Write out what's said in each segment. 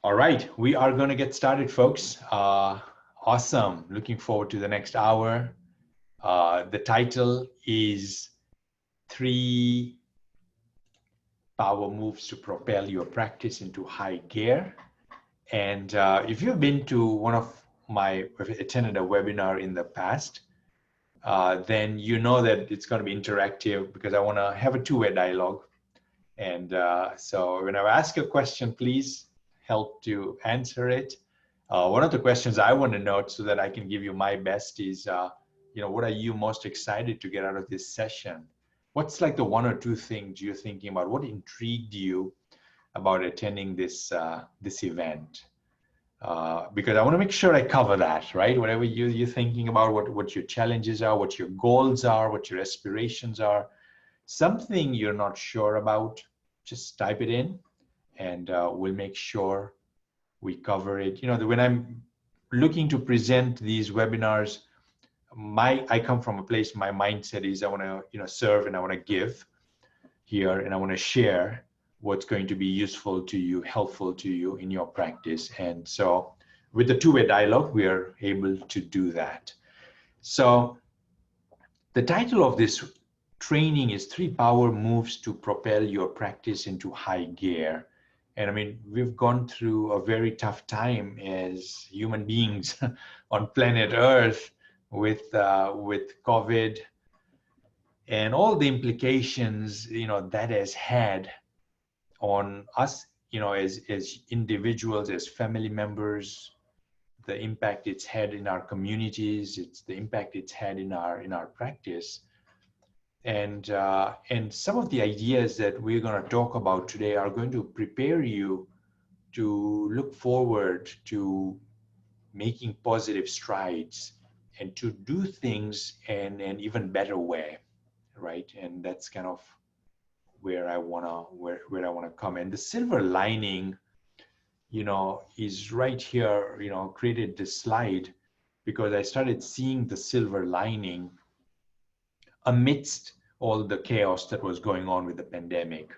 All right, we are going to get started, folks. Awesome. Looking forward to the next hour. The title is Three Power Moves to Propel Your Practice into High Gear. And if you've been to attended a webinar in the past, then you know that it's going to be interactive because I want to have a two-way dialogue. And so when I ask a question, please help to answer it. One of the questions I want to note so that I can give you my best is, what are you most excited to get out of this session? What's like the one or two things you're thinking about? What intrigued you about attending this event? Because I want to make sure I cover that, right? Whatever you're thinking about, what your challenges are, what your goals are, what your aspirations are, something you're not sure about, just type it in and we'll make sure we cover it. When I'm looking to present these webinars, I come from a place, my mindset is I want to, serve and I want to give here and I want to share what's going to be useful to you, helpful to you in your practice. And so with the two-way dialogue, we are able to do that. So the title of this training is Three Power Moves to Propel Your Practice into High Gear. And I mean, we've gone through a very tough time as human beings on planet Earth with COVID and all the implications, that has had on us, as individuals, as family members, the impact it's had in our communities, it's the impact it's had in our practice. And some of the ideas that we're going to talk about today are going to prepare you to look forward to making positive strides and to do things in an even better way, right? And that's kind of where I wanna come. And the silver lining, is right here. Created this slide because I started seeing the silver lining amidst all the chaos that was going on with the pandemic,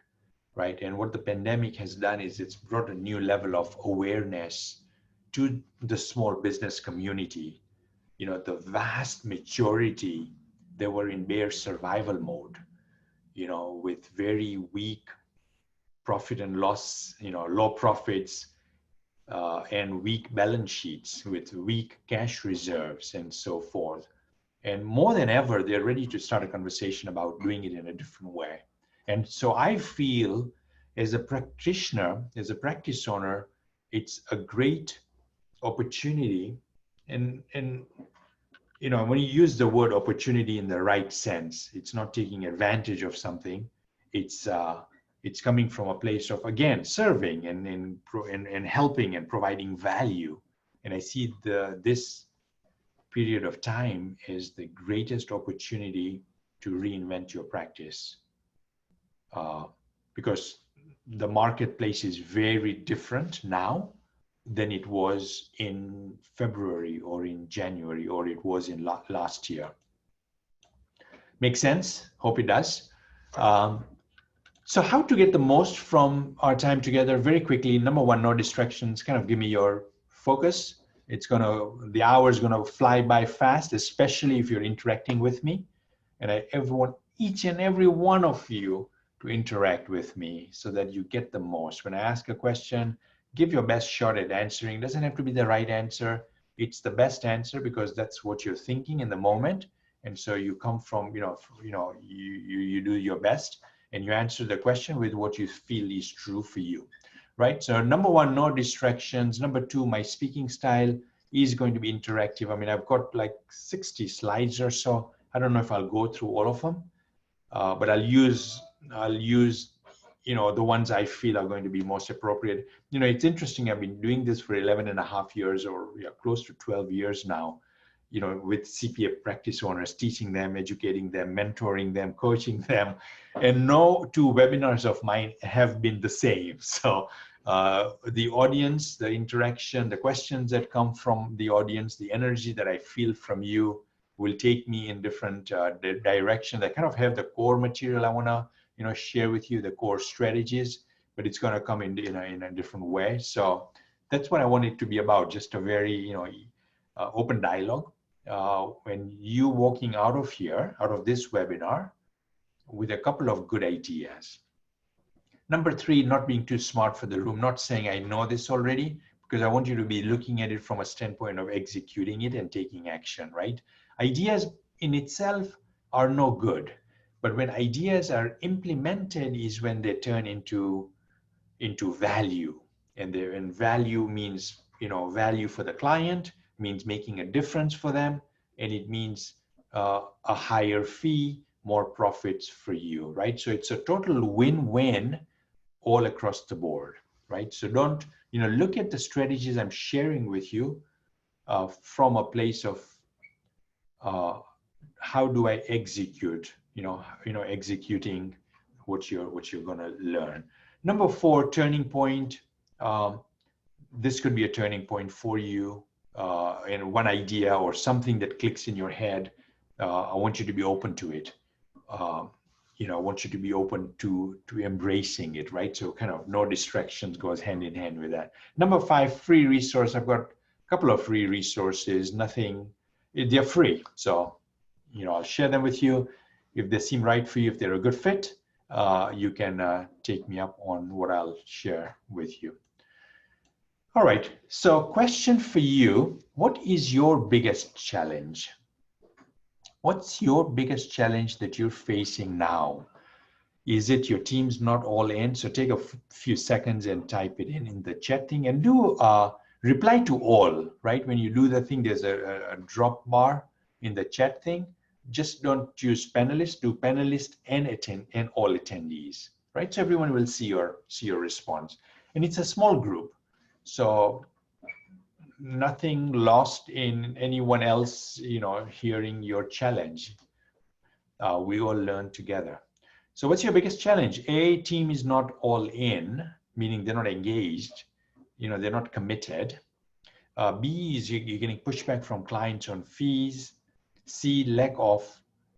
right? And what the pandemic has done is it's brought a new level of awareness to the small business community. The vast majority, they were in bare survival mode, with very weak profit and loss, low profits, and weak balance sheets with weak cash reserves and so forth. And more than ever, they're ready to start a conversation about doing it in a different way. And so I feel as a practitioner, as a practice owner, it's a great opportunity. And when you use the word opportunity in the right sense, it's not taking advantage of something. It's coming from a place of, again, serving and helping and providing value. And I see this period of time is the greatest opportunity to reinvent your practice, because the marketplace is very different now than it was in February or in January or it was in last year. Make sense? Hope it does. So how to get the most from our time together? Very quickly, number one, no distractions. Kind of give me your focus. The hour is gonna fly by fast, especially if you're interacting with me. And each and every one of you to interact with me so that you get the most. When I ask a question, give your best shot at answering. It doesn't have to be the right answer. It's the best answer because that's what you're thinking in the moment. And so you come from, you do your best and you answer the question with what you feel is true for you. Right? So number one, no distractions. Number two, my speaking style is going to be interactive. I mean, I've got like 60 slides or so. I don't know if I'll go through all of them, but I'll use, the ones I feel are going to be most appropriate. It's interesting. I've been doing this for 11 and a half years or close to 12 years now, with CPA practice owners, teaching them, educating them, mentoring them, coaching them. And no two webinars of mine have been the same. So the audience, the interaction, the questions that come from the audience, the energy that I feel from you will take me in different directions. I kind of have the core material I want to share with you, the core strategies, but it's going to come in a different way. So that's what I want it to be about, just a very, open dialogue. When you walking out of here, out of this webinar, with a couple of good ideas. Number three, not being too smart for the room, not saying I know this already, because I want you to be looking at it from a standpoint of executing it and taking action, right? Ideas in itself are no good, but when ideas are implemented is when they turn into value. And value means, value for the client, means making a difference for them, and it means a higher fee, more profits for you, right? So it's a total win-win all across the board, right? So don't, look at the strategies I'm sharing with you from a place of how do I execute, executing what you're going to learn. Number four, turning point. This could be a turning point for you in one idea or something that clicks in your head. I want you to be open to it. I want you to be open to embracing it, right? So kind of no distractions goes hand in hand with that. Number five, free resource. I've got a couple of free resources. They're free. So, I'll share them with you. If they seem right for you, if they're a good fit, you can take me up on what I'll share with you. All right, so question for you, what is your biggest challenge? What's your biggest challenge that you're facing now? Is it your team's not all in? So take a few seconds and type it in the chat thing and do reply to all, right? When you do the thing, there's a drop bar in the chat thing. Just don't choose panelists, do panelists and all attendees, right? So everyone will see your response. And it's a small group. So nothing lost in anyone else, hearing your challenge. We all learn together. So what's your biggest challenge? A, team is not all in, meaning they're not engaged, they're not committed. B is you're getting pushback from clients on fees. C, lack of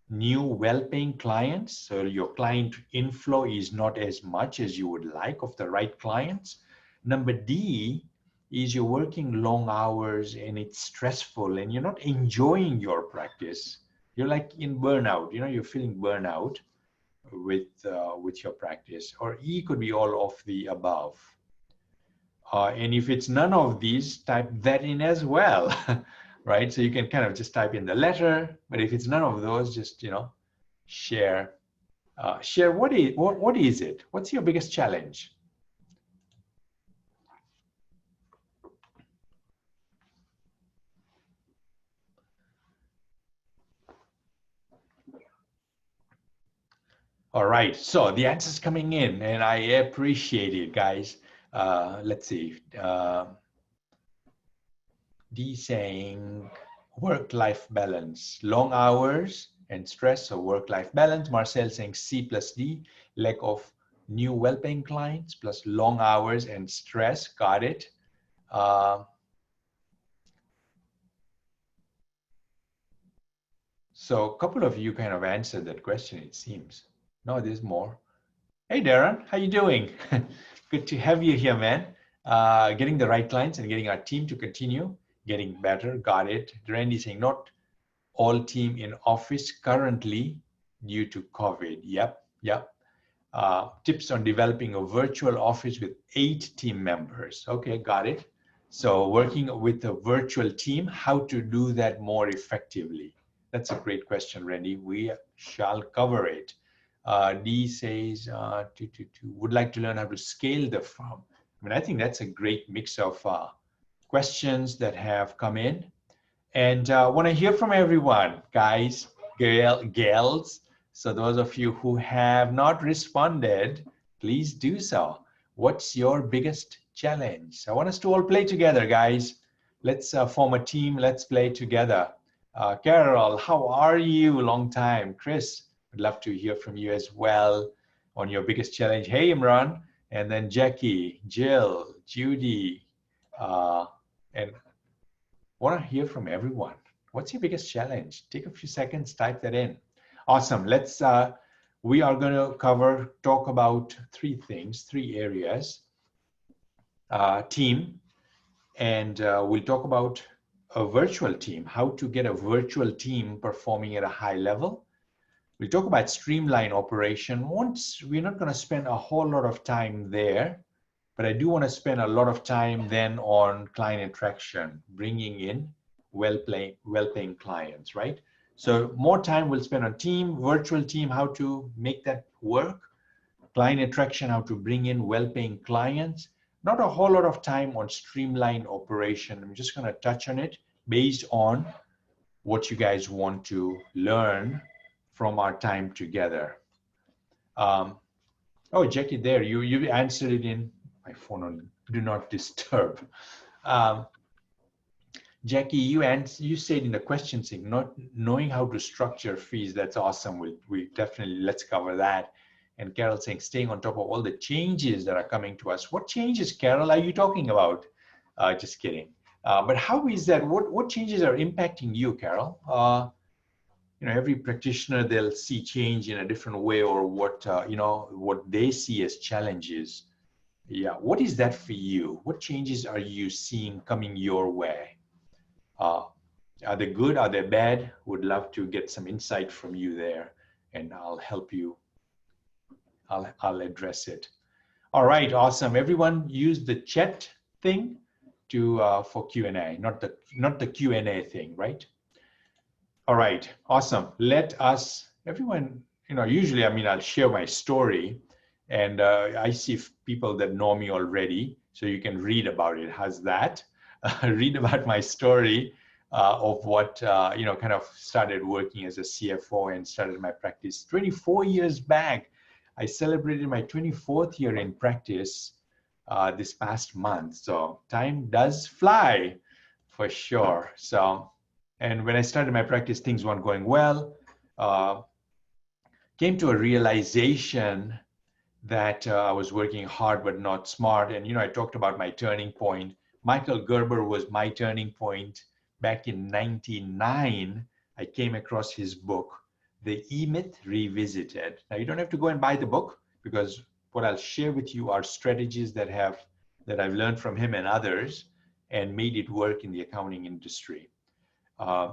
new well-paying clients. So your client inflow is not as much as you would like of the right clients. Number D is you're working long hours and it's stressful and you're not enjoying your practice. You're like in burnout, you're feeling burnout with your practice. Or E could be all of the above. And if it's none of these, type that in as well, right? So you can kind of just type in the letter, but if it's none of those, just, share what is it? What's your biggest challenge? All right, so the answer's coming in and I appreciate it, guys. Let's see. D saying work-life balance, long hours and stress, so work-life balance. Marcel saying C plus D, lack of new well-paying clients plus long hours and stress. Got it. So a couple of you kind of answered that question, it seems. No, there's more. Hey, Darren, how you doing? Good to have you here, man. Getting the right clients and getting our team to continue getting better. Got it. Randy saying not all team in office currently due to COVID. Yep. Tips on developing a virtual office with 8 team members. Okay, got it. So working with a virtual team, how to do that more effectively. That's a great question, Randy. We shall cover it. D says, would like to learn how to scale the firm. I mean, I think that's a great mix of questions that have come in. And I want to hear from everyone, guys, gals. So those of you who have not responded, please do so. What's your biggest challenge? I want us to all play together, guys. Let's form a team. Let's play together. Carol, how are you? Long time. Chris, I'd love to hear from you as well on your biggest challenge. Hey, Imran. And then Jackie, Jill, Judy, and want to hear from everyone. What's your biggest challenge? Take a few seconds, type that in. Awesome. Let's, we are going to talk about 3 things, 3 areas. Team, And we'll talk about a virtual team, how to get a virtual team performing at a high level. We'll talk about streamline operation. We're not going to spend a whole lot of time there, but I do want to spend a lot of time then on client attraction, bringing in well-paying clients, right? So more time we'll spend on team, virtual team, how to make that work, client attraction, how to bring in well-paying clients. Not a whole lot of time on streamline operation. I'm just going to touch on it based on what you guys want to learn from our time together. Oh, Jackie, there, you answered it in my phone on do not disturb. Um, Jackie, you said in the question thing, not knowing how to structure fees. That's awesome. We definitely, let's cover that. And Carol saying, staying on top of all the changes that are coming to us. What changes, Carol, are you talking about? Just kidding. But how is that? What changes are impacting you, Carol? You know, every practitioner, they'll see change in a different way, or what, you know, what they see as challenges. Yeah, what is that for you? What changes are you seeing coming your way? Are they good? Are they bad? Would love to get some insight from you there, and I'll help you. I'll address it. All right, awesome. Everyone use the chat thing to for Q&A, not the Q&A thing, right? All right, awesome. Let us, everyone, you know, usually, I mean, I'll share my story, and I see people that know me already, so you can read about it. How's that? Read about my story of what, you know, kind of started working as a CFO and started my practice 24 years back. I celebrated my 24th year in practice this past month. So time does fly for sure. So, and when I started my practice, things weren't going well. Came to a realization that I was working hard but not smart. And, you know, I talked about my turning point. Michael Gerber was my turning point. Back in 1999, I came across his book, The E-Myth Revisited. Now, you don't have to go and buy the book, because what I'll share with you are strategies that I've learned from him and others and made it work in the accounting industry.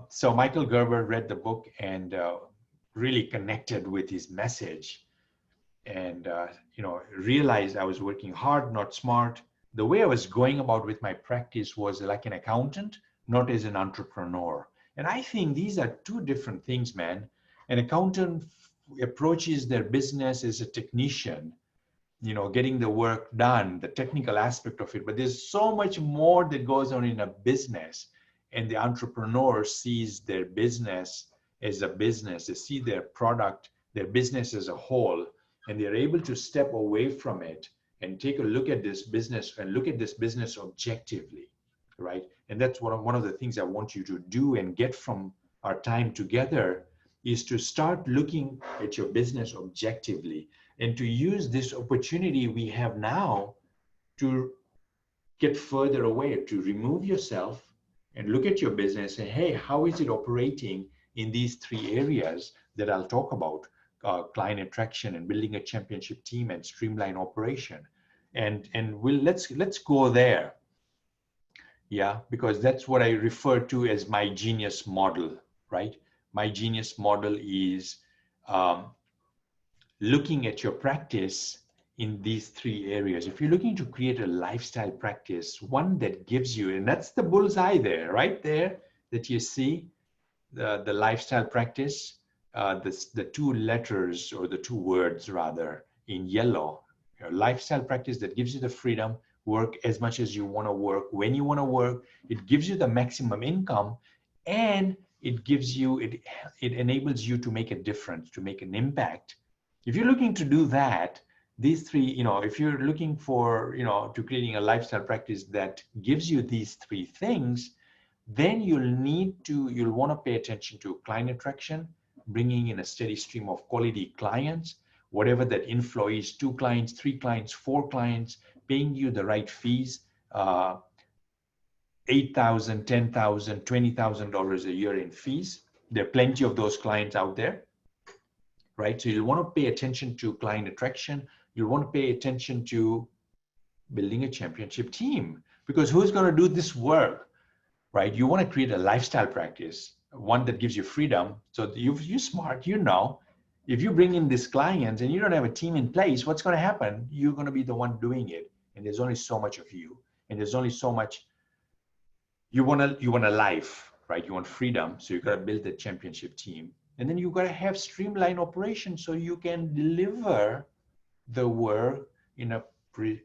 So Michael Gerber read the book and really connected with his message, and you know, realized I was working hard, not smart. The way I was going about with my practice was like an accountant, not as an entrepreneur. And I think these are two different things, man. An accountant approaches their business as a technician, you know, getting the work done, the technical aspect of it. But there's so much more that goes on in a business. And the entrepreneur sees their business as a business. They see their product, their business as a whole, and they're able to step away from it and take a look at this business and look at this business objectively, right? And that's one of the things I want you to do and get from our time together, is to start looking at your business objectively, and to use this opportunity we have now to get further away, to remove yourself and look at your business and, hey, how is it operating in these three areas that I'll talk about? Client attraction and building a championship team and streamline operation. And let's go there. Yeah, because that's what I refer to as my genius model, right? My genius model is looking at your practice in these three areas. If you're looking to create a lifestyle practice, one that gives you, and that's the bullseye there, right there, that you see, the lifestyle practice, the two letters, or the two words rather, in yellow, your lifestyle practice that gives you the freedom, work as much as you want to work, when you want to work, it gives you the maximum income, and it gives you, it enables you to make a difference, to make an impact. If you're looking to do that, these three, you know, if you're looking for, you know, to creating a lifestyle practice that gives you these three things, then you'll want to pay attention to client attraction, bringing in a steady stream of quality clients, whatever that inflow is, 2 clients, 3 clients, 4 clients, paying you the right fees, $8,000, $10,000, $20,000 a year in fees. There are plenty of those clients out there, right? So you'll want to pay attention to client attraction. You'll want to pay attention to building a championship team. Because who's going to do this work, right? You want to create a lifestyle practice, one that gives you freedom. So you're smart, you know, if you bring in these clients and you don't have a team in place, what's going to happen? You're going to be the one doing it. And there's only so much of you. And there's only so much you want a life, right? You want freedom. So you got to build a championship team. And then you got to have streamlined operations so you can deliver the work in a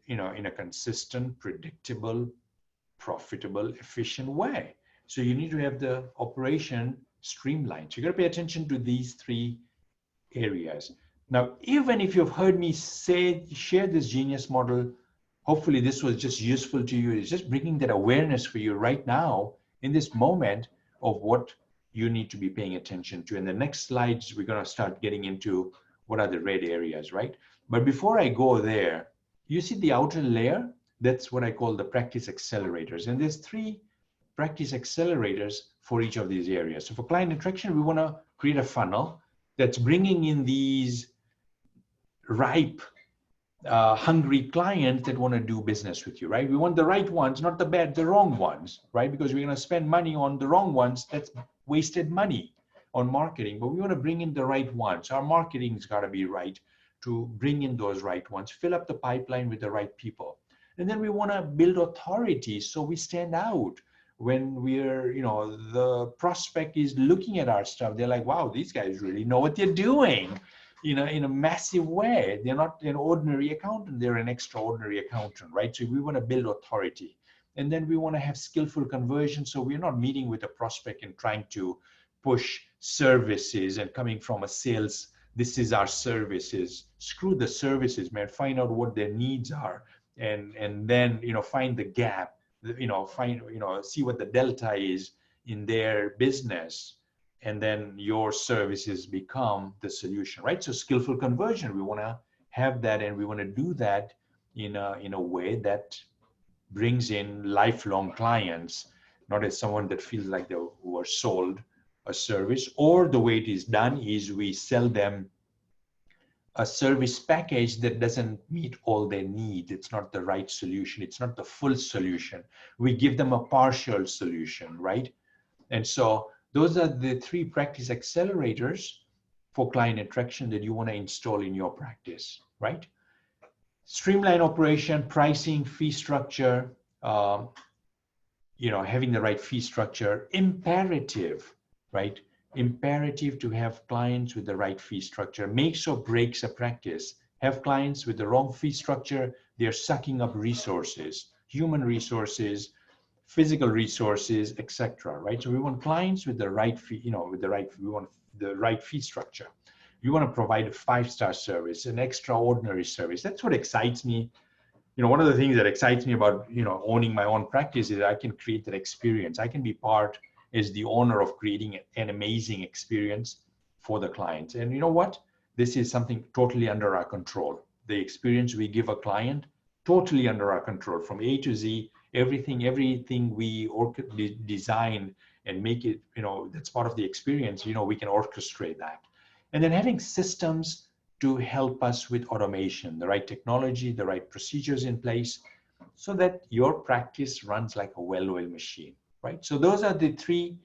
in a consistent, predictable, profitable, efficient way. So you need to have the operation streamlined. So you got to pay attention to these three areas. Now, even if you've heard me share this genius model, hopefully this was just useful to you. It's just bringing that awareness for you right now in this moment of what you need to be paying attention to. In the next slides, we're going to start getting into what are the red areas, right? But before I go there, you see the outer layer? That's what I call the practice accelerators. And there's three practice accelerators for each of these areas. So for client attraction, we want to create a funnel that's bringing in these ripe, hungry clients that want to do business with you, right? We want the right ones, not the wrong ones, right? Because we're going to spend money on the wrong ones. That's wasted money on marketing, but we want to bring in the right ones. Our marketing's got to be right to bring in those right ones, fill up the pipeline with the right people. And then we want to build authority so we stand out when we're, the prospect is looking at our stuff. They're like, wow, these guys really know what they're doing. In a massive way. They're not an ordinary accountant, they're an extraordinary accountant, right? So we want to build authority. And then we want to have skillful conversion. So we're not meeting with a prospect and trying to push services and coming from a sales, this is our services. Screw the services, man. Find out what their needs are. And then, find the gap, see what the delta is in their business. And then your services become the solution, right? So skillful conversion, we want to have that, and we want to do that in a way that brings in lifelong clients, not as someone that feels like they were sold a service. Or the way it is done is we sell them a service package that doesn't meet all their needs. It's not the right solution. It's not the full solution. We give them a partial solution, right? And so those are the three practice accelerators for client attraction that you want to install in your practice, right? Streamline operation, pricing, fee structure, having the right fee structure, imperative, right? Imperative to have clients with the right fee structure. Makes or breaks a practice. Have clients with the wrong fee structure, they're sucking up resources, human resources, physical resources, etc. Right? So we want clients with the right fee, we want the right fee structure. We want to provide a 5-star service, an extraordinary service. That's what excites me. One of the things that excites me about, owning my own practice is that I can create that experience. I can be part as the owner of creating an amazing experience for the clients. And you know what? This is something totally under our control. The experience we give a client, totally under our control, from A to Z. Everything we design and make it, that's part of the experience, we can orchestrate that. And then having systems to help us with automation, the right technology, the right procedures in place, so that your practice runs like a well-oiled machine, right? So those are the three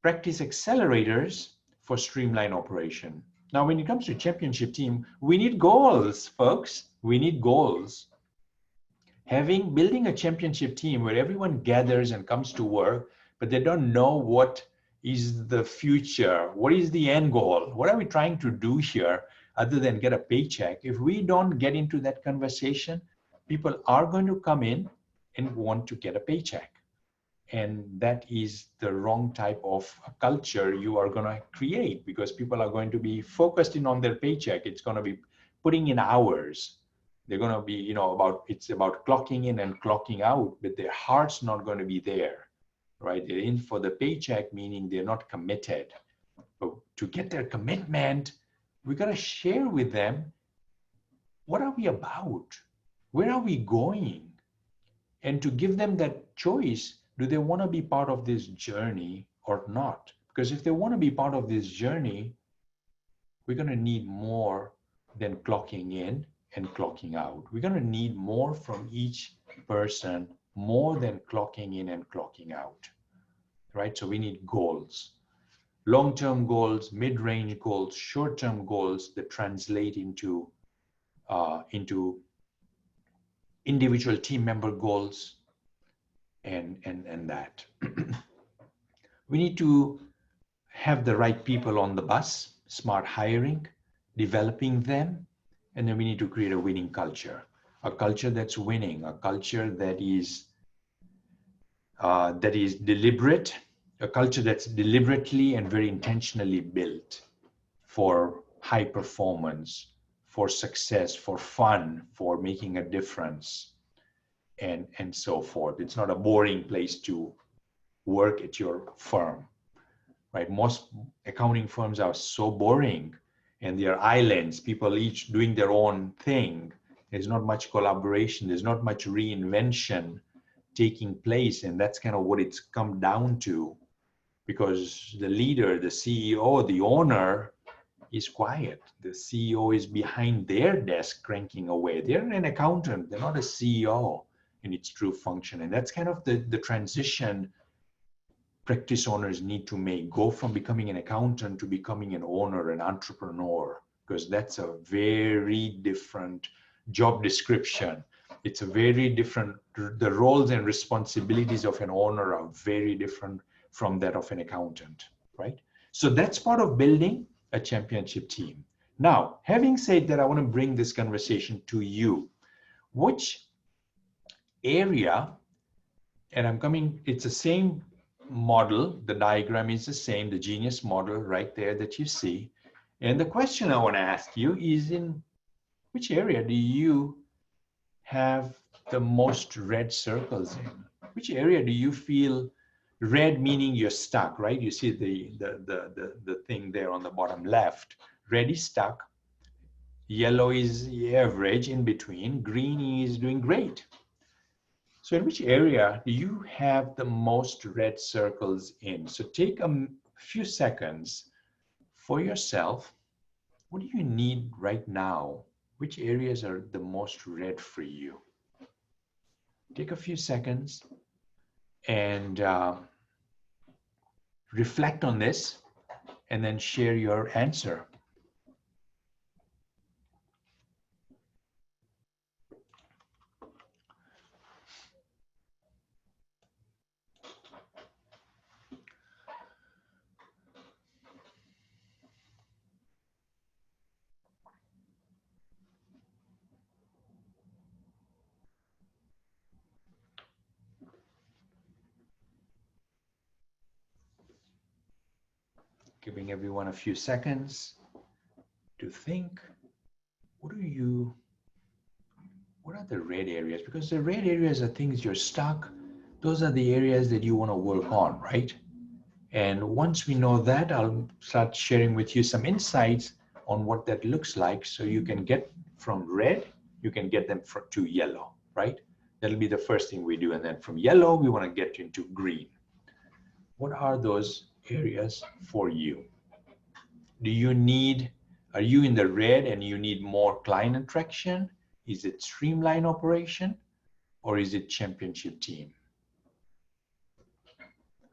practice accelerators for streamline operation. Now, when it comes to championship team, we need goals, folks. We need goals. Building a championship team where everyone gathers and comes to work, but they don't know what is the future, what is the end goal, what are we trying to do here other than get a paycheck. If we don't get into that conversation, people are going to come in and want to get a paycheck. And that is the wrong type of culture you are going to create, because people are going to be focused in on their paycheck. It's going to be putting in hours. They're going to be, it's about clocking in and clocking out, but their heart's not going to be there, right? They're in for the paycheck, meaning they're not committed. But to get their commitment, we got to share with them, what are we about? Where are we going? And to give them that choice, do they want to be part of this journey or not? Because if they want to be part of this journey, we're going to need more than clocking in and clocking out. We're going to need more from each person, more than clocking in and clocking out, right? So we need goals, long-term goals, mid-range goals, short-term goals that translate into individual team member goals and that. We need to have the right people on the bus, smart hiring, developing them, and then we need to create a winning culture, a culture that's winning, a culture that is deliberate, a culture that's deliberately and very intentionally built for high performance, for success, for fun, for making a difference, and so forth. It's not a boring place to work at your firm, right? Most accounting firms are so boring and they are islands, people each doing their own thing. There's not much collaboration, there's not much reinvention taking place, and that's kind of what it's come down to, because the leader, the CEO, the owner is quiet. The CEO is behind their desk cranking away. They're an accountant, they're not a CEO in its true function. And that's kind of the transition practice owners need to make, go from becoming an accountant to becoming an owner, an entrepreneur, because that's a very different job description. It's a very different, the roles and responsibilities of an owner are very different from that of an accountant, right? So that's part of building a championship team. Now, having said that, I want to bring this conversation to you. Which area, and I'm coming, it's the same model, the diagram is the same, the genius model right there that you see. And the question I want to ask you is, in which area do you have the most red circles in? Which area do you feel red, meaning you're stuck, right? You see the thing there on the bottom left. Red is stuck, yellow is average, in between, green is doing great. So in which area do you have the most red circles in? So take a few seconds for yourself. What do you need right now? Which areas are the most red for you? Take a few seconds and reflect on this, and then share your answer. Giving everyone a few seconds to think. What are the red areas? Because the red areas are things you're stuck. Those are the areas that you want to work on, right? And once we know that, I'll start sharing with you some insights on what that looks like, so you can get from red, you can get them to yellow, right? That'll be the first thing we do. And then from yellow, we want to get into green. What are those areas for you? Are you in the red and you need more client attraction? Is it streamline operation, or is it championship team?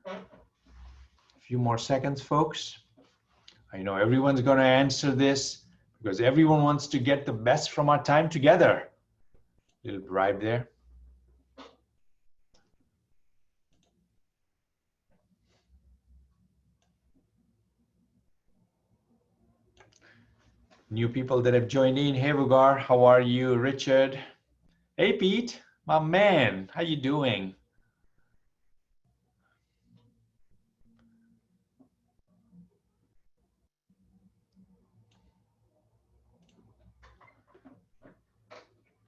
A few more seconds, folks. I know everyone's going to answer this because everyone wants to get the best from our time together. Little bribe there. New people that have joined in. Hey, Vugar, how are you? Richard. Hey, Pete, my man, how you doing?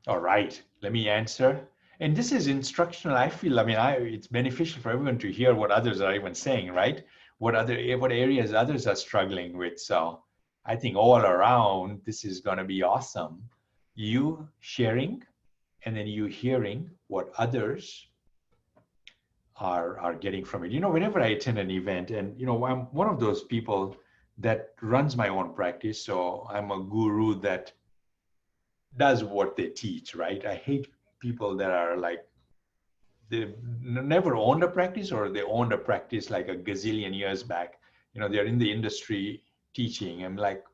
All right, let me answer. And this is instructional. I feel, it's beneficial for everyone to hear what others are even saying, right? What areas others are struggling with. So I think all around, this is going to be awesome. You sharing, and then you hearing what others are getting from it. Whenever I attend an event, and I'm one of those people that runs my own practice, so I'm a guru that does what they teach, right? I hate people that are like, they never owned a practice, or they owned a practice like a gazillion years back. They're in the industry teaching. I'm like,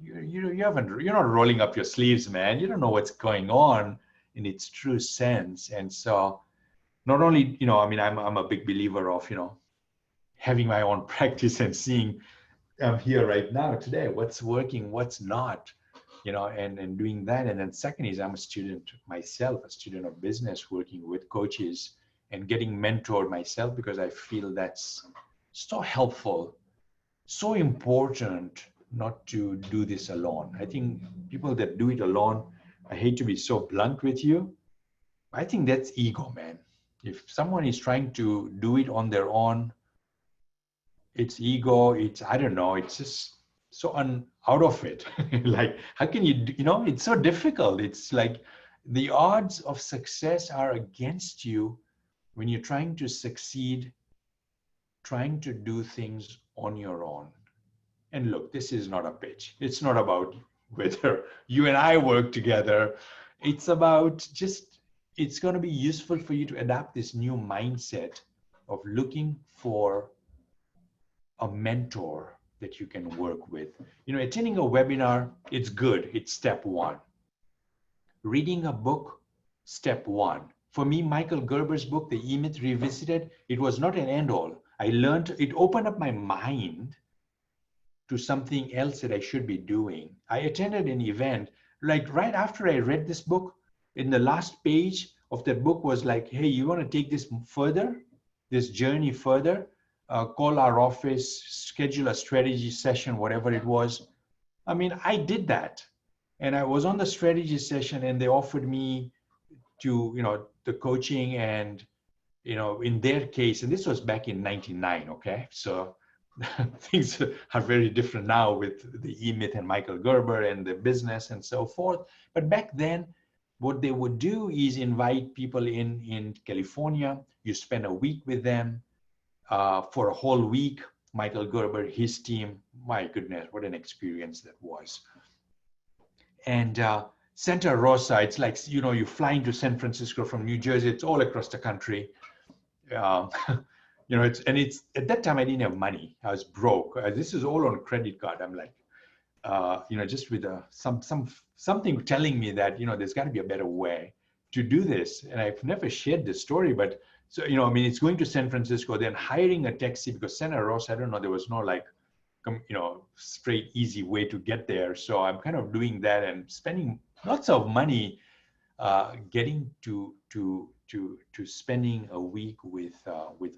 you're not rolling up your sleeves, man. You don't know what's going on in its true sense. And so not only, I mean, I'm a big believer of, having my own practice and seeing, I'm here right now today, what's working, what's not, and doing that. And then second is, I'm a student myself, a student of business, working with coaches and getting mentored myself, because I feel that's so helpful, so important not to do this alone. I think people that do it alone, I hate to be so blunt with you, I think that's ego, man. If someone is trying to do it on their own, it's ego, it's, I don't know, it's just so out of it. Like, how can you, it's so difficult. It's like the odds of success are against you when you're trying to succeed, trying to do things on your own. And look, this is not a pitch. It's not about whether you and I work together. It's about just, it's going to be useful for you to adapt this new mindset of looking for a mentor that you can work with. Attending a webinar, it's good. It's step one. Reading a book, step one. For me, Michael Gerber's book, The E-Myth Revisited, it was not an end all. I learned, it opened up my mind to something else that I should be doing. I attended an event, like right after I read this book, in the last page of that book was like, hey, you want to take this further, this journey further? Call our office, schedule a strategy session, whatever it was. I mean, I did that. And I was on the strategy session, and they offered me to, the coaching, and, in their case, and this was back in 99, okay? So things are very different now with the E-Myth and Michael Gerber and the business and so forth. But back then, what they would do is invite people in California. You spend a week with them for a whole week. Michael Gerber, his team, my goodness, what an experience that was. And Santa Rosa, it's like, you fly into San Francisco from New Jersey. It's all across the country. It's at that time I didn't have money. I was broke. This is all on credit card. I'm like, just with something telling me that, there's got to be a better way to do this. And I've never shared this story, but so, it's going to San Francisco, then hiring a taxi, because Santa Rosa, I don't know, there was no like, straight, easy way to get there. So I'm kind of doing that and spending lots of money getting to spending a week with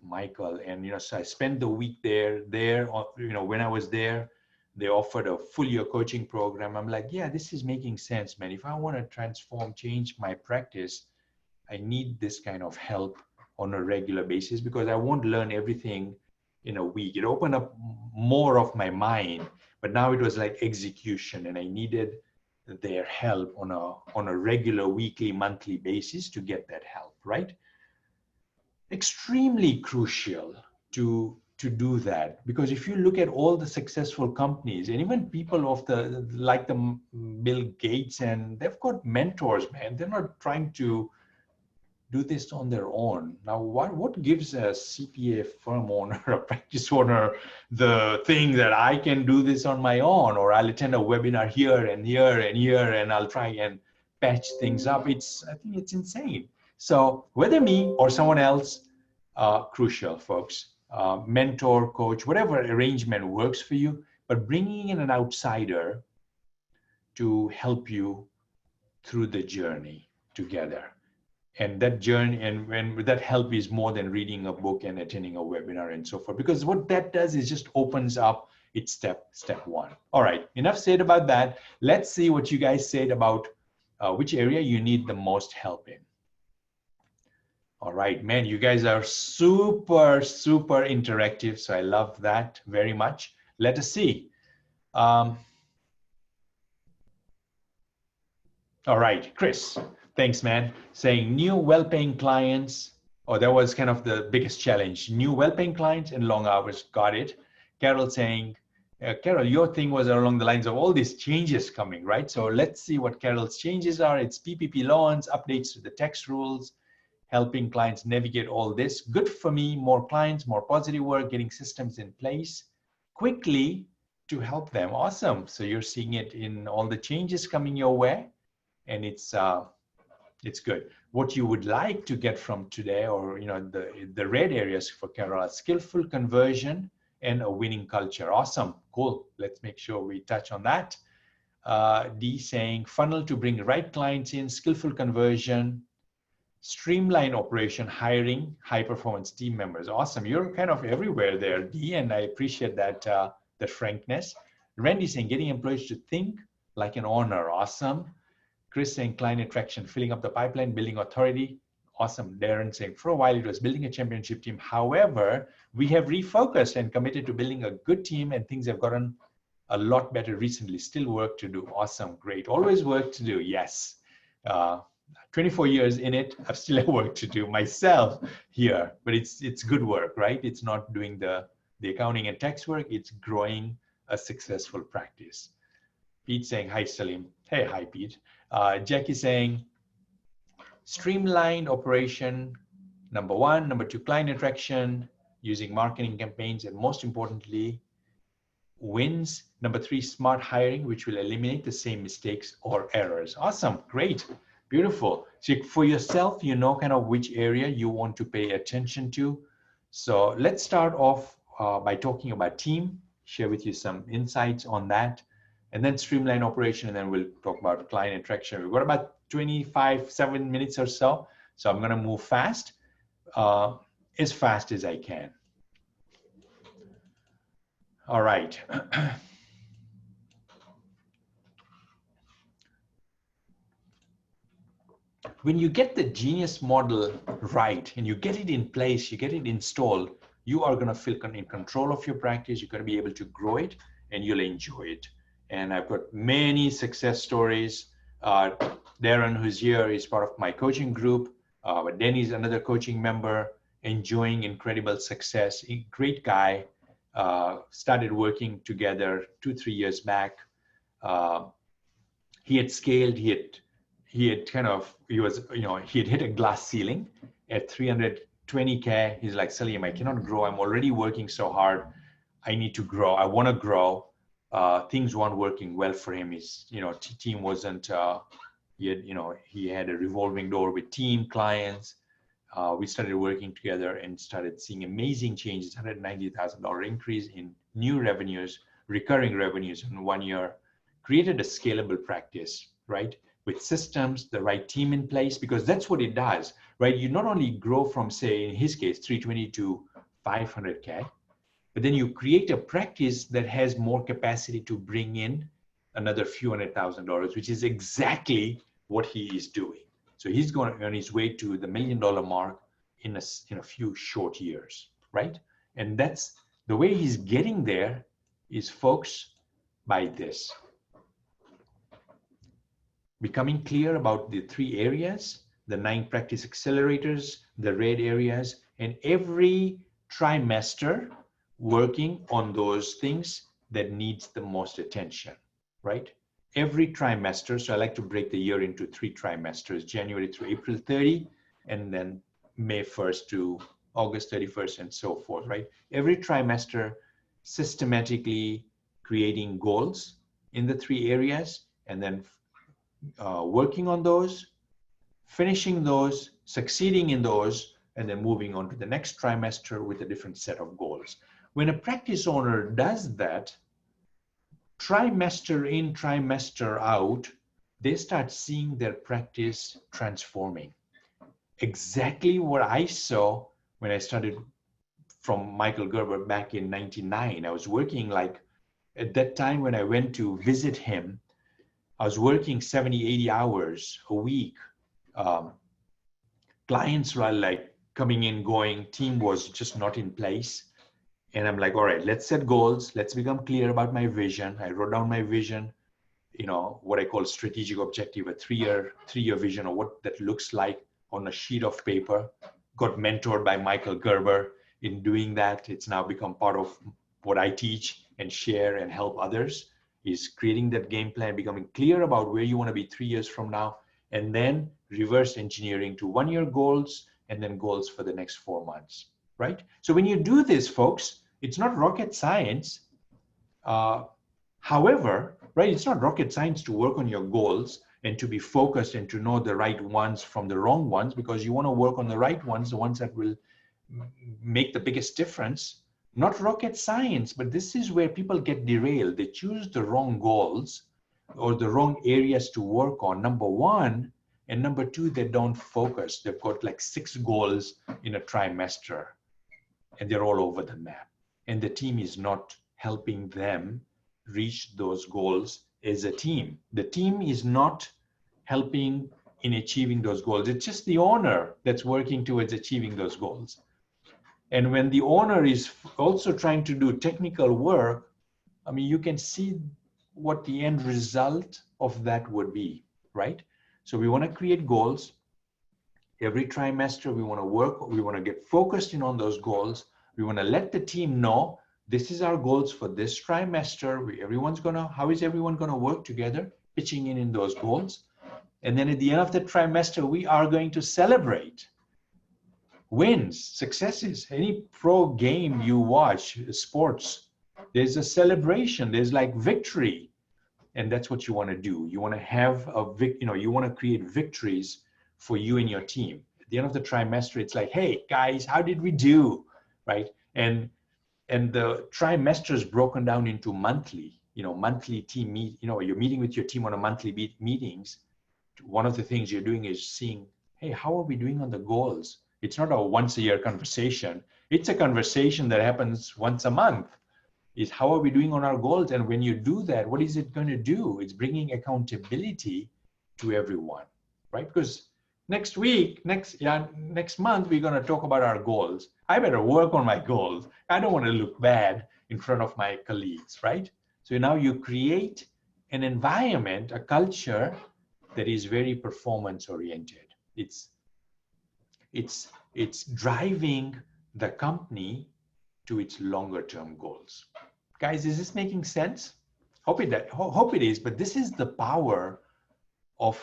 Michael. And so I spent the week there. When I was there, they offered a full year coaching program. I'm like, yeah, this is making sense, man. If I want to change my practice, I need this kind of help on a regular basis, because I won't learn everything in a week. It opened up more of my mind, but now it was like execution, and I needed their help on a regular weekly, monthly basis to get that help, right? Extremely crucial to do that, because if you look at all the successful companies, and even people of the like the Bill Gates, and they've got mentors, man. They're not trying to do this on their own. Now, what gives a CPA firm owner, a practice owner, the thing that I can do this on my own, or I'll attend a webinar here and here and here, and I'll try and patch things up? I think it's insane. So whether me or someone else, crucial, folks. Mentor, coach, whatever arrangement works for you, but bringing in an outsider to help you through the journey together. And that journey, and when that help is more than reading a book and attending a webinar and so forth, because what that does is just opens up. It's step one. All right, enough said about that. Let's see what you guys said about which area you need the most help in. All right, man, you guys are super interactive, so I love that very much. Let us see. All right, Chris. Thanks, man. Saying new well-paying clients. Oh, that was kind of the biggest challenge. New well-paying clients and long hours. Got it. Carol saying Carol, your thing was along the lines of all these changes coming, right? So let's see what Carol's changes are. It's PPP loans, updates to the tax rules, helping clients navigate all this. Good for me, more clients, more positive work, getting systems in place quickly to help them. Awesome. So you're seeing it in all the changes coming your way, and it's good. What you would like to get from today, or the red areas for Carol, are skillful conversion and a winning culture. Awesome, cool. Let's make sure we touch on that. D saying funnel to bring the right clients in, skillful conversion, streamline operation, hiring high performance team members. Awesome, you're kind of everywhere there, D, and I appreciate that the frankness. Randy saying getting employees to think like an owner. Awesome. Chris saying client attraction, filling up the pipeline, building authority. Awesome. Darren saying for a while it was building a championship team. However, we have refocused and committed to building a good team, and things have gotten a lot better recently. Still work to do. Awesome. Great. Always work to do. Yes. 24 years in it, I've still have work to do myself here, but it's good work, right? It's not doing the accounting and tax work. It's growing a successful practice. Pete saying, hi, Salim. Hey, hi, Pete. Jackie saying, streamlined operation, number one. Number two, client attraction, using marketing campaigns, and most importantly, wins. Number three, smart hiring, which will eliminate the same mistakes or errors. Awesome, great, beautiful. So for yourself, you know kind of which area you want to pay attention to. So let's start off by talking about team, share with you some insights on that, and then streamline operation, and then we'll talk about client attraction. We've got about 7 minutes or so. So I'm gonna move fast, as fast as I can. All right. When you get the genius model right and you get it in place, you get it installed, you are going to feel in control of your practice. You're going to be able to grow it and you'll enjoy it. And I've got many success stories. Darren, who's here, is part of my coaching group. But Danny's another coaching member, enjoying incredible success. Great guy. Started working together 2-3 years back. He had scaled. He had hit a glass ceiling at 320K. He's like, Salim, I cannot grow. I'm already working so hard. I need to grow. I want to grow. Things weren't working well for him. His, team wasn't, he had a revolving door with team clients. We started working together and started seeing amazing changes, $190,000 increase in new revenues, recurring revenues in 1 year, created a scalable practice, right? With systems, the right team in place, because that's what it does, right? You not only grow from, say, in his case, 320 to 500K, but then you create a practice that has more capacity to bring in another few $100,000, which is exactly what he is doing. So he's going to earn his way to the $1 million mark in a few short years, right? And that's the way he's getting there is, folks, by this. Becoming clear about the 3 areas, the 9 practice accelerators, the red areas, and every trimester working on those things that needs the most attention, right? Every trimester, so I like to break the year into 3 trimesters, January through April 30, and then May 1st to August 31st, and so forth, right? Every trimester systematically creating goals in the 3 areas, and then working on those, finishing those, succeeding in those, and then moving on to the next trimester with a different set of goals. When a practice owner does that, trimester in, trimester out, they start seeing their practice transforming. Exactly what I saw when I started from Michael Gerber back in 99. I was working at that time when I went to visit him, I was working 70, 80 hours a week. Clients were coming in, going, team was just not in place. And I'm like, all right, let's set goals. Let's become clear about my vision. I wrote down my vision, what I call strategic objective, a three-year vision of what that looks like on a sheet of paper. Got mentored by Michael Gerber in doing that. It's now become part of what I teach and share and help others, is creating that game plan, becoming clear about where you want to be 3 years from now, and then reverse engineering to 1-year goals and then goals for the next 4 months, right? So when you do this, folks, it's not rocket science. However, right, it's not rocket science to work on your goals and to be focused and to know the right ones from the wrong ones, because you want to work on the right ones, the ones that will make the biggest difference. Not rocket science, but this is where people get derailed. They choose the wrong goals or the wrong areas to work on, number one. And number two, they don't focus. They've got like 6 goals in a trimester and they're all over the map. And the team is not helping them reach those goals as a team. The team is not helping in achieving those goals. It's just the owner that's working towards achieving those goals. And when the owner is also trying to do technical work, I mean, you can see what the end result of that would be, right? So we want to create goals. Every trimester, we want to work, we want to get focused in on those goals. We want to let the team know this is our goals for this trimester. How is everyone going to work together, pitching in those goals? And then at the end of the trimester, we are going to celebrate wins, successes. Any pro game you watch, sports, there's a celebration, there's like victory. And that's what you want to do. You want to have you want to create victories for you and your team. At the end of the trimester, it's like, hey guys, how did we do? Right? And the trimester is broken down into monthly, monthly team meet, you're meeting with your team on a monthly meetings. One of the things you're doing is seeing, hey, how are we doing on the goals? It's not a once a year conversation. It's a conversation that happens once a month. Is how are we doing on our goals? And when you do that, what is it going to do? It's bringing accountability to everyone, right? Because next month, we're going to talk about our goals. I better work on my goals. I don't want to look bad in front of my colleagues, right? So now you create an environment, a culture that is very performance oriented. It's driving the company to its longer term goals. Guys, is this making sense? Hope it is, but this is the power of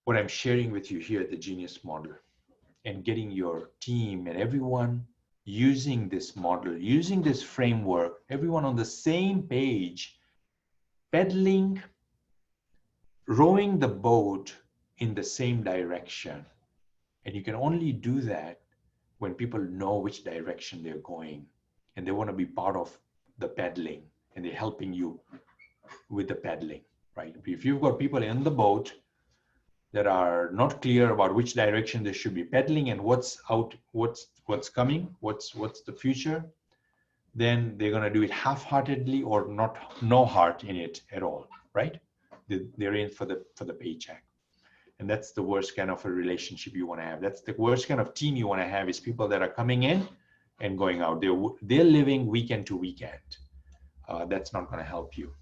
what I'm sharing with you here at the Genius Model, and getting your team and everyone using this model, using this framework, everyone on the same page, pedaling, rowing the boat in the same direction. And you can only do that when people know which direction they're going and they want to be part of the pedaling and they're helping you with the pedaling, right? If you've got people in the boat that are not clear about which direction they should be pedaling and what's coming, what's the future, then they're going to do it half-heartedly or no heart in it at all, right? They're in for the paycheck. And that's the worst kind of a relationship you want to have. That's the worst kind of team you want to have, is people that are coming in and going out. They're living weekend to weekend. That's not going to help you.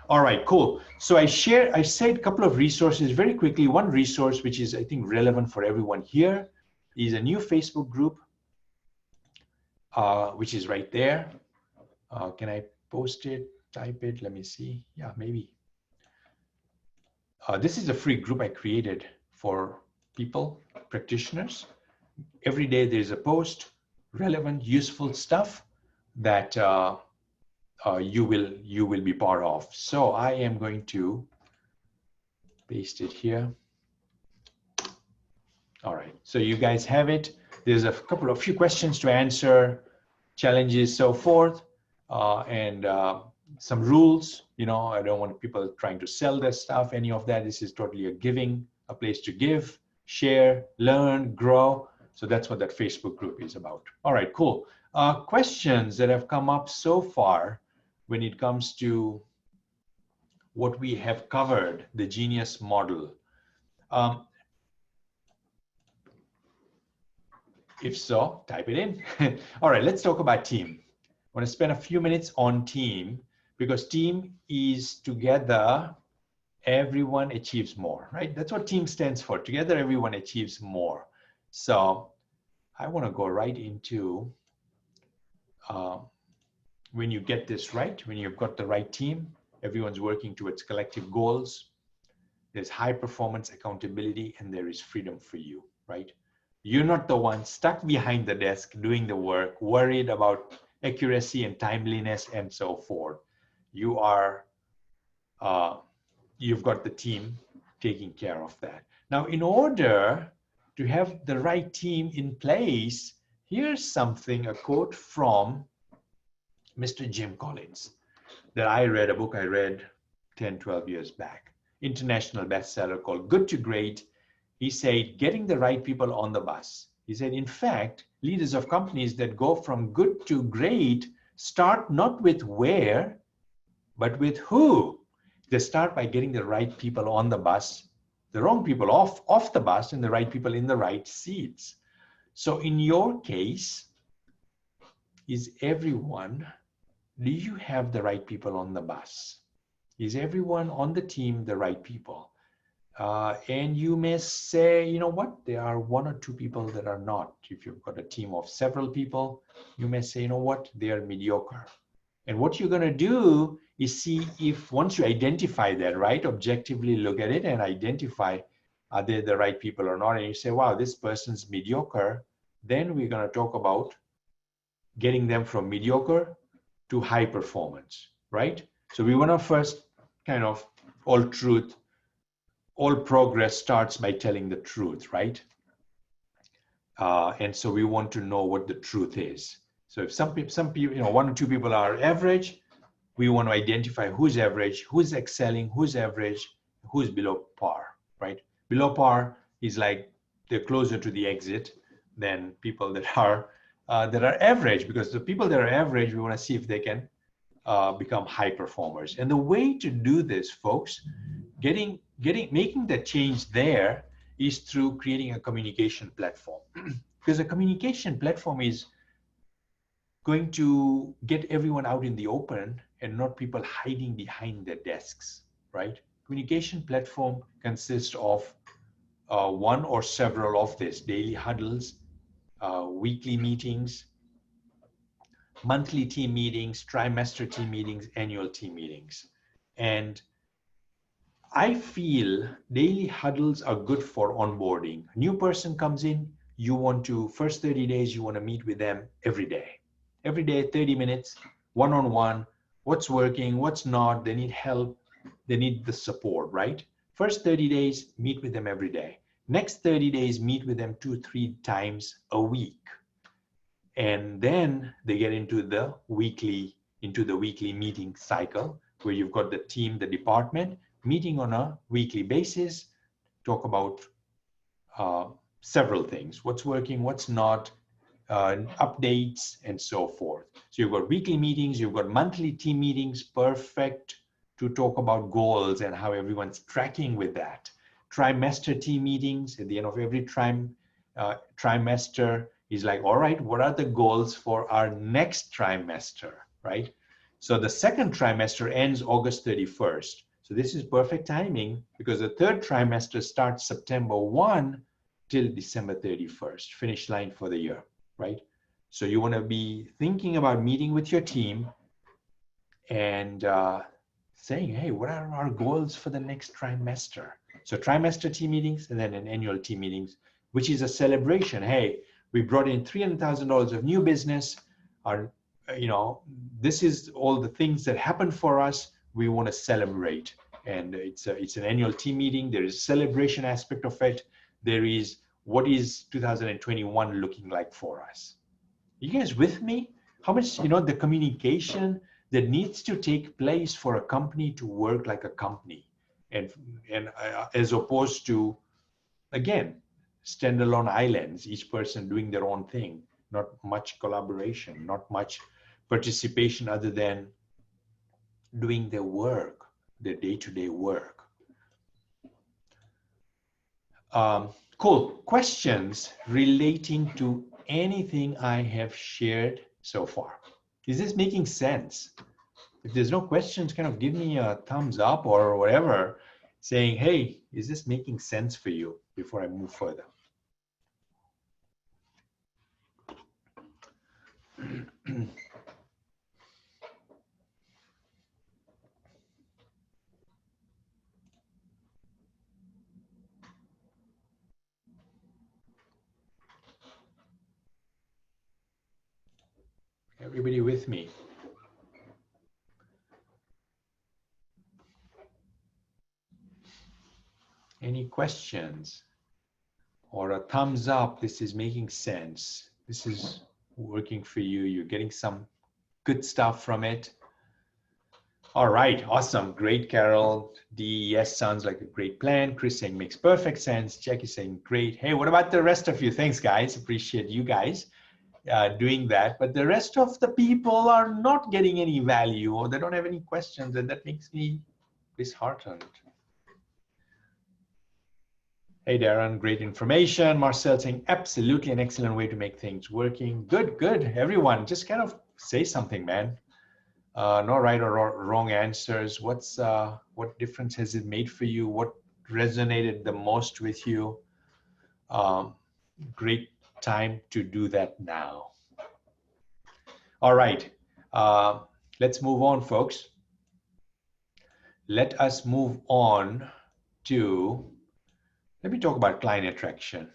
All right, cool. So I said a couple of resources very quickly. One resource, which is I think relevant for everyone here, is a new Facebook group, which is right there. Can I post it, type it? Let me see. Yeah, maybe. This is a free group I created for people, practitioners. Every day there's a post, relevant, useful stuff that you will be part of. So I am going to paste it here. All right, so you guys have it. There's a few questions to answer, challenges, so forth, and some rules. I don't want people trying to sell their stuff, any of that. This is totally a place to give, share, learn, grow. So that's what that Facebook group is about. All right, cool. Questions that have come up so far when it comes to what we have covered, the Genius model. If so, type it in. All right, let's talk about team. I want to spend a few minutes on team, because team is together, everyone achieves more, right? That's what team stands for. Together, everyone achieves more. So I want to go right into when you get this right, when you've got the right team, everyone's working towards collective goals, there's high performance accountability, and there is freedom for you, right? You're not the one stuck behind the desk doing the work, worried about accuracy and timeliness and so forth. You are, you've got the team taking care of that. Now, in order to have the right team in place, here's something, a quote from Mr. Jim Collins that I read, a book I read 10, 12 years back, international bestseller called Good to Great. He said, getting the right people on the bus. He said, in fact, leaders of companies that go from good to great start not with where, but with who. They start by getting the right people on the bus, the wrong people off the bus, and the right people in the right seats. So in your case, is everyone, do you have the right people on the bus? Is everyone on the team the right people? And you may say, you know what, there are one or two people that are not. If you've got a team of several people, you may say, you know what, they are mediocre. And what you're going to do is see if once you identify that, right, objectively look at it and identify are they the right people or not. And you say, wow, this person's mediocre. Then we're going to talk about getting them from mediocre to high performance, right? So we want to first kind of all truth, all progress starts by telling the truth, right? And so we want to know what the truth is. So if some people, you know, one or two people are average, we want to identify who's average, who's excelling, who's average, who's below par, right? Below par is like they're closer to the exit than people that are average, because the people that are average, we want to see if they can become high performers. And the way to do this, folks, making the change there is through creating a communication platform. Because a communication platform is going to get everyone out in the open and not people hiding behind their desks, right? Communication platform consists of one or several of these daily huddles, weekly meetings, monthly team meetings, trimester team meetings, annual team meetings. And I feel daily huddles are good for onboarding. A new person comes in, you want to, first 30 days, you want to meet with them every day. Every day, 30 minutes, one-on-one, what's working, what's not, they need help, they need the support, right? First 30 days, meet with them every day. Next 30 days, meet with them 2-3 times a week. And then they get into the weekly meeting cycle where you've got the team, the department, meeting on a weekly basis, talk about several things, what's working, what's not, updates, and so forth. So you've got weekly meetings, you've got monthly team meetings, perfect to talk about goals and how everyone's tracking with that. Trimester team meetings at the end of every trimester is like, all right, what are the goals for our next trimester, right? So the second trimester ends August 31st. So this is perfect timing because the third trimester starts September 1 till December 31st, finish line for the year, right? So you want to be thinking about meeting with your team and saying, hey, what are our goals for the next trimester? So trimester team meetings and then an annual team meetings, which is a celebration. Hey, we brought in $300,000 of new business. This is all the things that happened for us. We want to celebrate, and it's an annual team meeting. There is a celebration aspect of it. There is what is 2021 looking like for us. You guys with me? How much, the communication that needs to take place for a company to work like a company, and as opposed to, again, standalone islands, each person doing their own thing, not much collaboration, not much participation other than doing their work, their day-to-day work. Cool. Questions relating to anything I have shared so far? Is this making sense? If there's no questions, kind of give me a thumbs up or whatever, saying, hey, is this making sense for you before I move further? Everybody with me? Any questions? Or a thumbs up, this is making sense. This is working for you. You're getting some good stuff from it. All right, awesome. Great, Carol. D, yes, sounds like a great plan. Chris saying makes perfect sense. Jackie saying great. Hey, what about the rest of you? Thanks, guys. Appreciate you guys doing that. But the rest of the people are not getting any value or they don't have any questions, and that makes me disheartened. Hey, Darren, great information. Marcel saying absolutely an excellent way to make things working. Good, good. Everyone, just kind of say something, man. No right or wrong answers. What difference has it made for you? What resonated the most with you? Great time to do that now. All right, let's move on, folks. Let us move on to, let me talk about client attraction.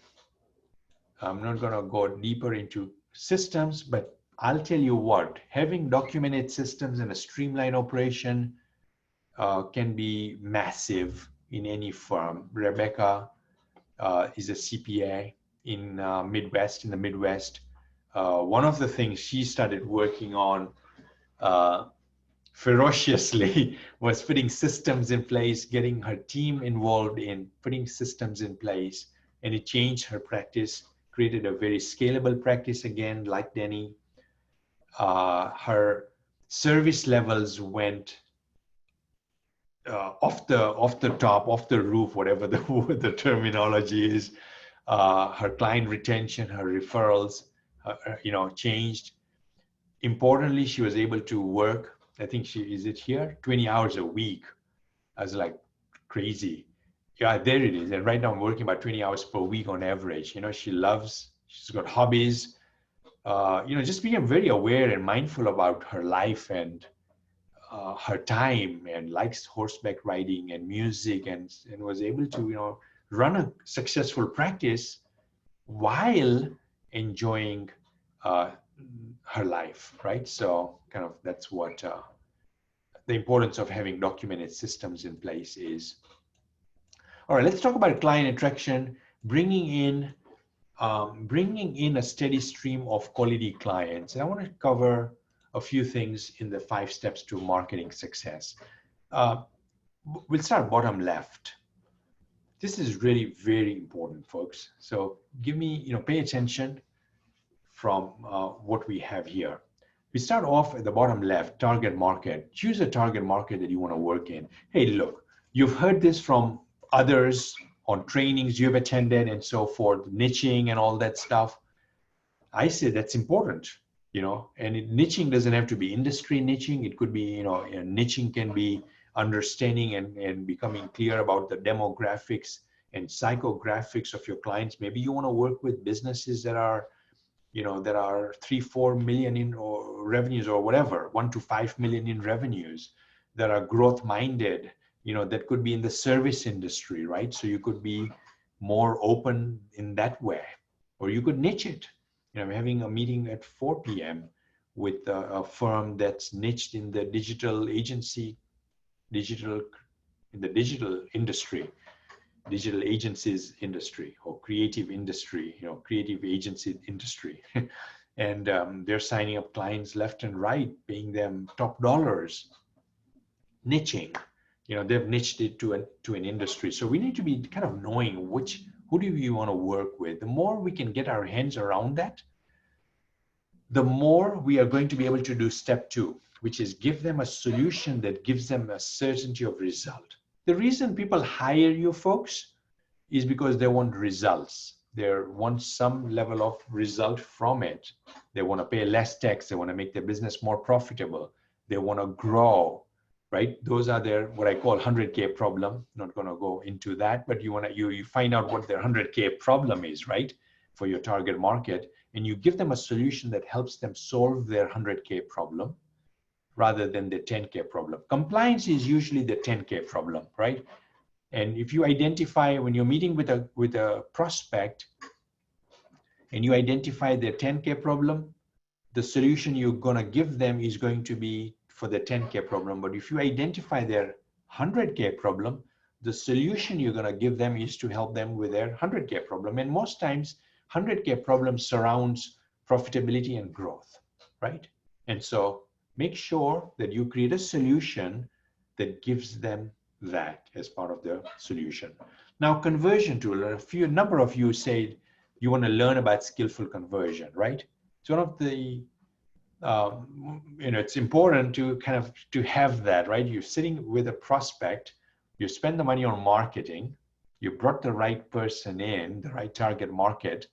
I'm not going to go deeper into systems, but I'll tell you what, having documented systems and a streamlined operation can be massive in any firm. Rebecca is a CPA in the Midwest. One of the things she started working on ferociously was putting systems in place, getting her team involved in putting systems in place, and it changed her practice, created a very scalable practice again, like Denny. Her service levels went off the top, off the roof, whatever the terminology is. Her client retention, her referrals, changed. Importantly, she was able to work, I think is it here? 20 hours a week. I was like, crazy. Yeah, there it is. And right now I'm working about 20 hours per week on average. She's got hobbies. Just being very aware and mindful about her life and her time, and likes horseback riding and music, and was able to, run a successful practice while enjoying her life, right? So kind of that's what the importance of having documented systems in place is. All right, let's talk about client attraction, bringing in a steady stream of quality clients. And I want to cover a few things in the 5 steps to marketing success. We'll start bottom left. This is really very important, folks. So pay attention from what we have here. We start off at the bottom left, target market. Choose a target market that you want to work in. Hey, look, you've heard this from others on trainings you've attended and so forth, niching and all that stuff. I say that's important, and niching doesn't have to be industry niching. It could be, niching can be understanding and becoming clear about the demographics and psychographics of your clients. Maybe you want to work with businesses that are 3-4 million in or revenues, or whatever, 1 to 5 million in revenues, that are growth minded, that could be in the service industry, right? So you could be more open in that way, or you could niche it. I'm having a meeting at 4 p.m. with a firm that's niched in the digital industry, digital agencies industry, or creative industry, creative agency industry. And they're signing up clients left and right, paying them top dollars, niching. They've niched it to an industry. So we need to be kind of knowing who do we want to work with. The more we can get our hands around that, the more we are going to be able to do step 2, which is give them a solution that gives them a certainty of result. The reason people hire you folks is because they want results. They want some level of result from it. They want to pay less tax. They want to make their business more profitable. They want to grow, right? Those are their, what I call 100K problem. Not going to go into that, but you find out what their 100K problem is, right? For your target market, and you give them a solution that helps them solve their 100K problem rather than the 10K problem. Compliance is usually the 10K problem, right? And if you identify, when you're meeting with a prospect and you identify their 10K problem, the solution you're going to give them is going to be for the 10K problem. But if you identify their 100K problem, the solution you're going to give them is to help them with their 100K problem. And most times 100K problem surrounds profitability and growth, right? And so make sure that you create a solution that gives them that as part of the solution. Now, conversion tool, a number of you said you want to learn about skillful conversion, right? It's one of the, it's important to to have that, right? You're sitting with a prospect, you spend the money on marketing, you brought the right person in, the right target market,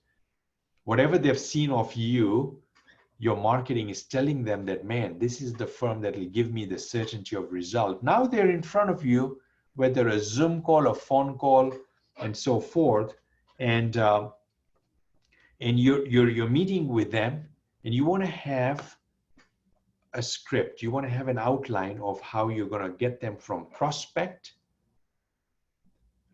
whatever they've seen of you, your marketing is telling them that, man, this is the firm that will give me the certainty of result. Now they're in front of you, whether a Zoom call, a phone call, and so forth, and you're meeting with them, and you want to have a script. You want to have an outline of how you're going to get them from prospect,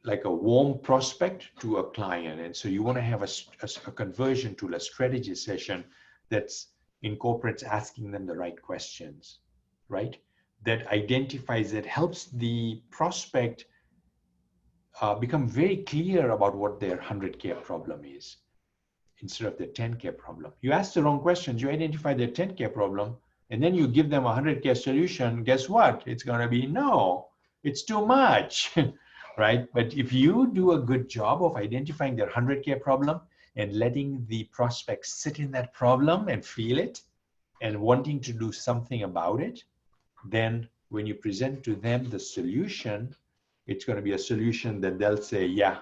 like a warm prospect, to a client. And so you want to have a conversion tool, a strategy session that's incorporates asking them the right questions, right? That identifies, that helps the prospect become very clear about what their 100K problem is instead of the 10K problem. You ask the wrong questions, you identify their 10K problem, and then you give them a 100K solution. Guess what? It's going to be no, it's too much, right? But if you do a good job of identifying their 100K problem and letting the prospect sit in that problem and feel it and wanting to do something about it, then when you present to them the solution, it's going to be a solution that they'll say, yeah,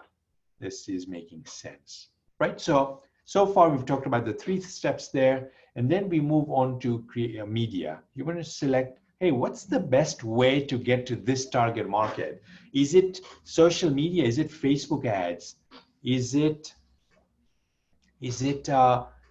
this is making sense, right? So far we've talked about the 3 steps there, and then we move on to create a media. You're going to select, hey, what's the best way to get to this target market? Is it social media? Is it Facebook ads? Is it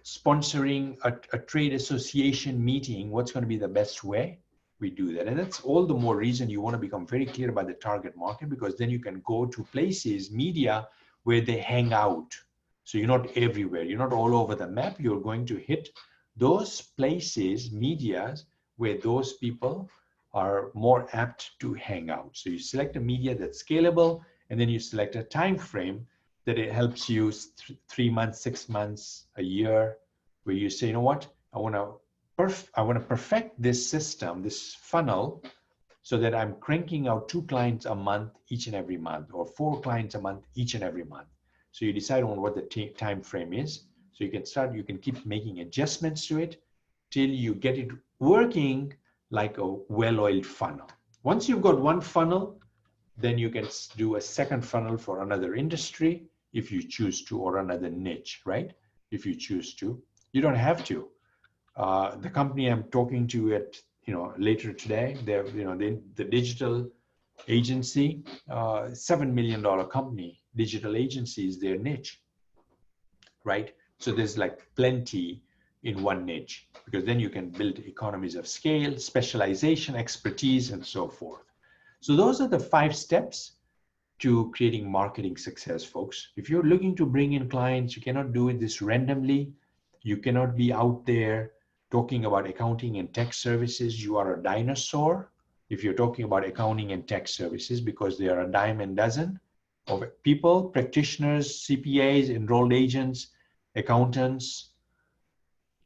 sponsoring a trade association meeting? What's going to be the best way we do that? And that's all the more reason you want to become very clear about the target market, because then you can go to places, media, where they hang out. So you're not everywhere. You're not all over the map. You're going to hit those places, medias, where those people are more apt to hang out. So you select a media that's scalable, and then you select a time frame that it helps you 3 months, 6 months, a year, where you say, you know what, I want to perfect this system, this funnel, so that I'm cranking out 2 clients a month each and every month, or 4 clients a month each and every month. So you decide on what the time frame is. So you can keep making adjustments to it till you get it working like a well-oiled funnel. Once you've got one funnel, then you can do a second funnel for another industry if you choose to, or another niche, right? If you choose to. You don't have to. The company I'm talking to at, later today, they're, the digital agency, $7 million company, digital agency is their niche, right? So there's like plenty in one niche, because then you can build economies of scale, specialization, expertise, and so forth. So those are the 5 steps to creating marketing success, folks. If you're looking to bring in clients, you cannot do this randomly. You cannot be out there talking about accounting and tech services. You are a dinosaur if you're talking about accounting and tech services, because they are a dime a dozen of people, practitioners, CPAs, enrolled agents, accountants,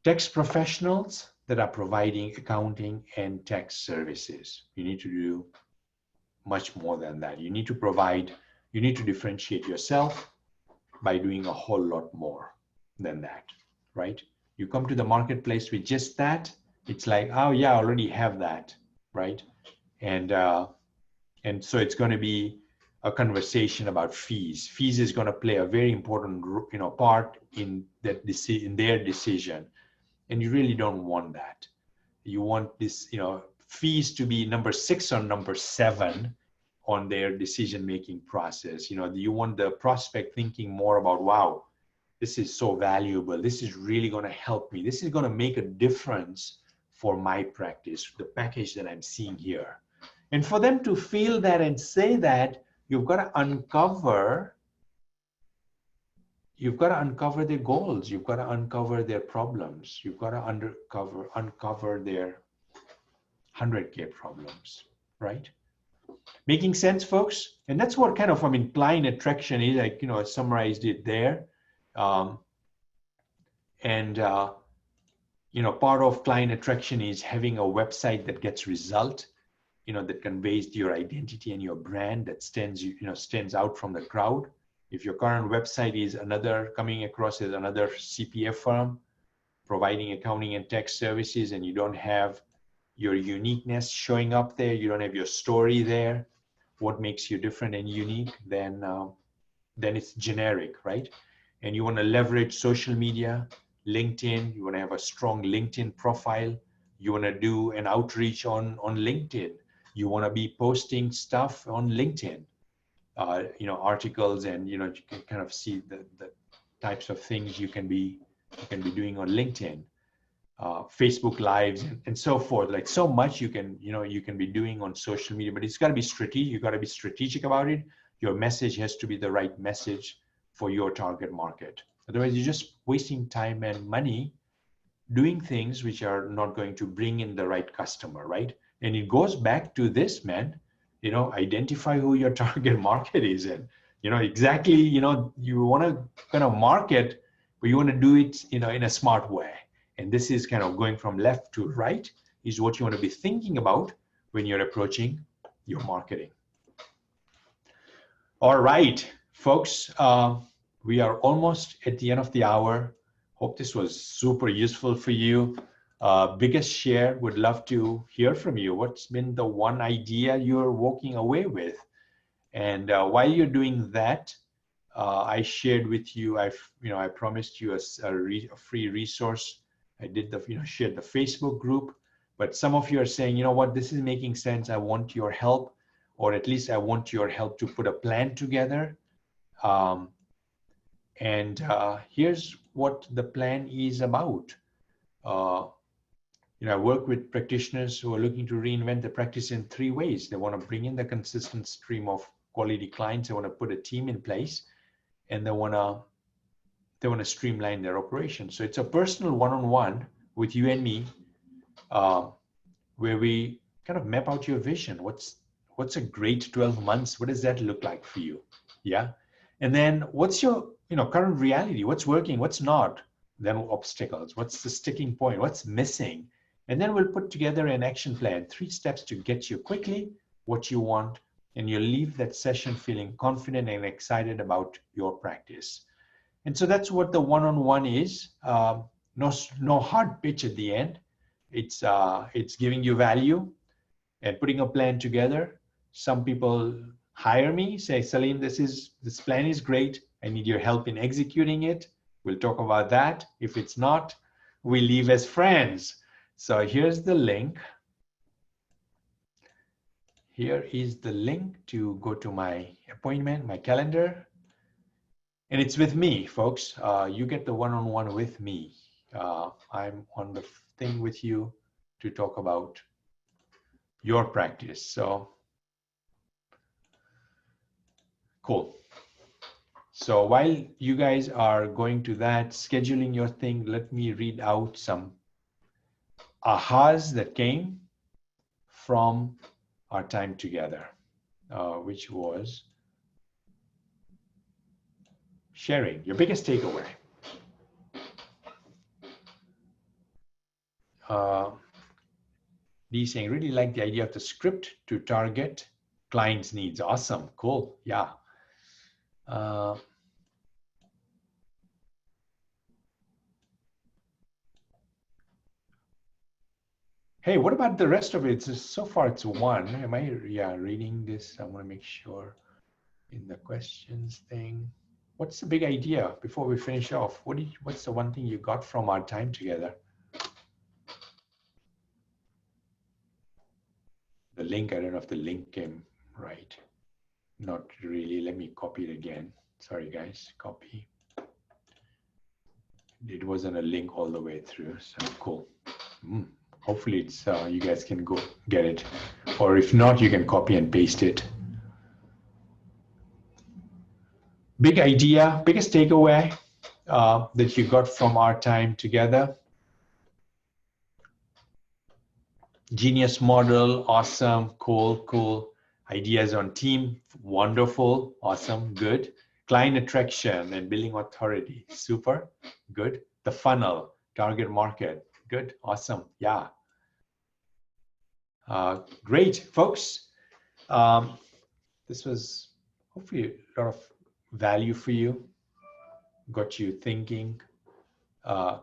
tax professionals that are providing accounting and tax services. You need to do much more than that. You need to differentiate yourself by doing a whole lot more than that, right? You come to the marketplace with just that, it's like, oh yeah, I already have that, right? And so it's going to be a conversation about fees. Fees is going to play a very important, part in their decision, and you really don't want that. You want this, fees to be number 6 or number 7 on their decision-making process. You want the prospect thinking more about, wow, this is so valuable. This is really going to help me. This is going to make a difference for my practice, the package that I'm seeing here. And for them to feel that and say that, you've got to uncover you've got to uncover their goals. You've got to uncover their problems. You've got to uncover their 100K problems, right? Making sense, folks? And that's what kind of, I mean, client attraction is, like, I summarized it there. Part of client attraction is having a website that gets result, that conveys your identity and your brand, that stands out from the crowd. If your current website is coming across as another CPA firm providing accounting and tax services, and you don't have your uniqueness showing up there, you don't have your story there, what makes you different and unique, then it's generic, right? And you want to leverage social media, LinkedIn, you want to have a strong LinkedIn profile, you want to do an outreach on LinkedIn, you want to be posting stuff on LinkedIn, articles, and you can kind of see the types of things you can be doing on LinkedIn, Facebook lives, and so forth. Like, so much you can be doing on social media, but it's got to be strategic. You got to be strategic about it. Your message has to be the right message for your target market. Otherwise, you're just wasting time and money doing things which are not going to bring in the right customer, right? And it goes back to this, man. Identify who your target market is, and exactly, you want to kind of market, but you want to do it in a smart way. And this is kind of going from left to right is what you want to be thinking about when you're approaching your marketing. All right, folks, we are almost at the end of the hour. Hope this was super useful for you. Biggest share, would love to hear from you. What's been the one idea you're walking away with? And while you're doing that, I shared with you, I promised you a free resource. I did shared the Facebook group, but some of you are saying, what, this is making sense. I want your help, or at least I want your help to put a plan together. Here's what the plan is about. I work with practitioners who are looking to reinvent the practice in 3 ways. They want to bring in the consistent stream of quality clients. They want to put a team in place, and they want to streamline their operations. So it's a personal one-on-one with you and me, where we kind of map out your vision. What's a great 12 months? What does that look like for you? Yeah. And then what's your current reality? What's working? What's not? Then obstacles. What's the sticking point? What's missing? And then we'll put together an action plan, 3 steps to get you quickly what you want, and you'll leave that session feeling confident and excited about your practice. And so that's what the one-on-one is. No hard pitch at the end. It's giving you value and putting a plan together. Some people hire me, say, Salim, this plan is great. I need your help in executing it. We'll talk about that. If it's not, we leave as friends. So here's the link. Here is the link to go to my appointment, my calendar. And it's with me, folks. You get the one-on-one with me. I'm on the thing with you to talk about your practice. So cool. So while you guys are going to that, scheduling your thing, let me read out some ahas that came from our time together, which was sharing your biggest takeaway. Dee saying, really like the idea of the script to target clients' needs. Awesome, cool, yeah. Hey, what about the rest of it? So far it's 1. Am I reading this? I want to make sure in the questions thing. What's the big idea before we finish off? What's the one thing you got from our time together? The link, I don't know if the link came right. Not really. Let me copy it again. Sorry, guys. Copy. It wasn't a link all the way through, so cool. Hopefully it's you guys can go get it, or if not, you can copy and paste it. Big idea, biggest takeaway. that you got from our time together? Genius model, awesome, cool. Ideas on team, wonderful, awesome, good. Client attraction and billing authority, super, good. The funnel, target market, good, awesome, yeah. Great, folks. This was hopefully a lot of value for you, got you thinking.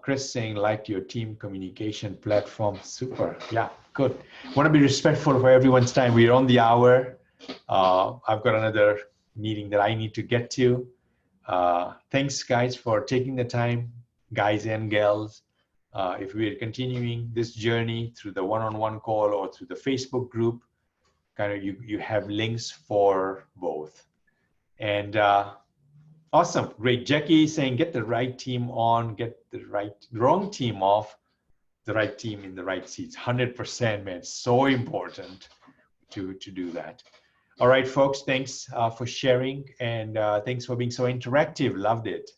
Chris saying, liked your team communication platform. Super. Yeah, good. Want to be respectful for everyone's time. We're on the hour. I've got another meeting that I need to get to. Thanks, guys, for taking the time, guys and gals. If we're continuing this journey through the one-on-one call or through the Facebook group, kind of you have links for both. And awesome, great. Jackie saying, get the right team on, get the wrong team off, the right team in the right seats. 100%, man, so important to do that. All right, folks, thanks for sharing, and thanks for being so interactive. Loved it.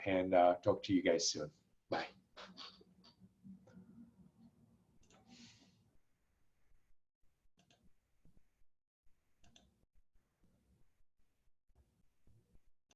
And talk to you guys soon. Bye.